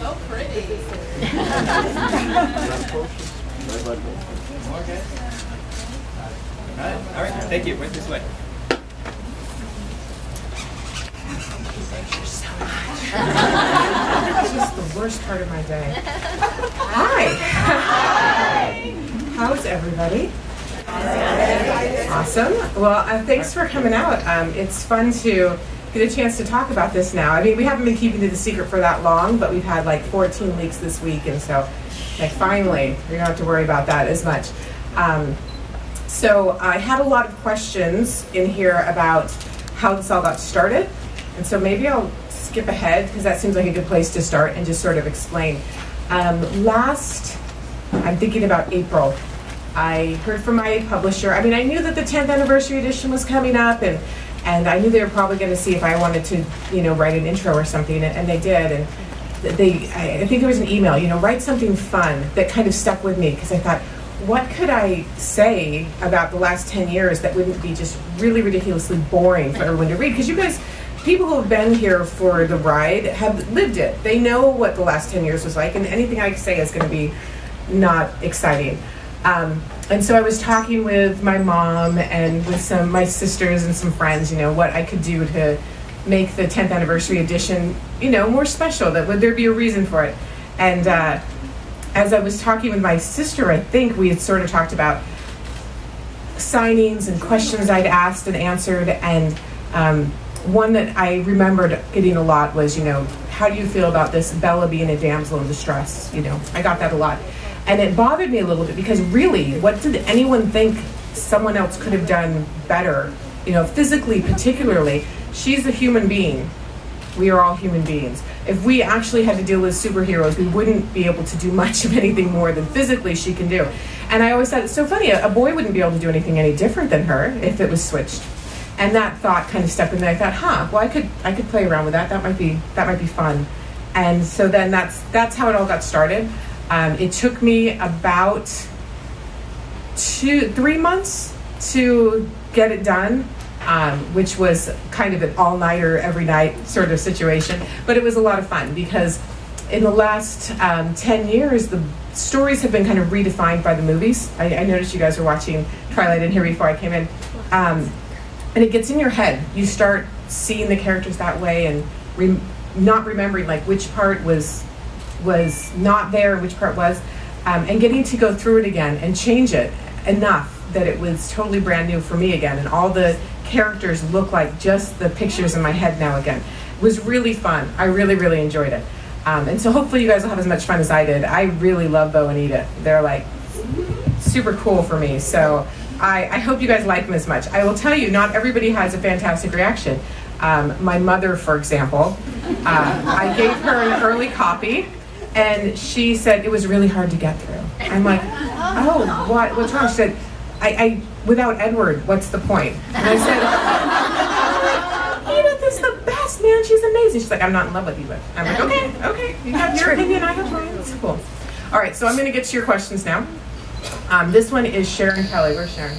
So pretty. All right, thank you. Right this way. This is the worst part of my day. Hi. How's everybody? Awesome. Well, thanks for coming out. It's fun to get a chance to talk about this now. I mean, we haven't been keeping it a secret for that long, but we've had like 14 leaks this week, and so like finally, we don't have to worry about that as much. So I had a lot of questions in here about how this all got started, and so maybe I'll skip ahead because that seems like a good place to start and just sort of explain. I'm thinking about April, I heard from my publisher. I mean, I knew that the 10th anniversary edition was coming up, and I knew they were probably going to see if I wanted to, write an intro or something, and they did. And I think there was an email, write something fun that kind of stuck with me, because I thought, what could I say about the last 10 years that wouldn't be just really ridiculously boring for everyone to read? Because you guys, people who have been here for the ride have lived it. They know what the last 10 years was like, and anything I say is going to be not exciting. And so I was talking with my mom and with my sisters and some friends, what I could do to make the 10th anniversary edition, more special. That would there be a reason for it? And as I was talking with my sister, I think we had sort of talked about signings and questions I'd asked and answered, and one that I remembered getting a lot was, how do you feel about this Bella being a damsel in distress? I got that a lot. And it bothered me a little bit, because really, what did anyone think someone else could have done better? Physically particularly, she's a human being. We are all human beings. If we actually had to deal with superheroes, we wouldn't be able to do much of anything more than physically she can do. And I always thought it's so funny, a boy wouldn't be able to do anything any different than her if it was switched. And that thought kind of stuck with me. I thought, well, I could play around with that. That might be fun. And so then that's how it all got started. It took me about 3 months to get it done, which was kind of an all-nighter every night sort of situation. But it was a lot of fun, because in the last 10 years, the stories have been kind of redefined by the movies. I noticed you guys were watching Twilight in here before I came in. And it gets in your head. You start seeing the characters that way, and not remembering like which part was not there, which part was, and getting to go through it again and change it enough that it was totally brand new for me again, and all the characters look like just the pictures in my head now again. It was really fun. I really, really enjoyed it. And so hopefully you guys will have as much fun as I did. I really love Bo and Edith. They're like super cool for me. So I hope you guys like them as much. I will tell you, not everybody has a fantastic reaction. My mother, for example, I gave her an early copy, and she said it was really hard to get through. I'm like, oh, what's wrong? She said, I without Edward, what's the point? And I said, Edith is the best, man. She's amazing. She's like, I'm not in love with you, but I'm like, okay. You have your opinion, I have mine. It's cool. All right, so I'm going to get to your questions now. This one is Sharon Kelly. Where's Sharon?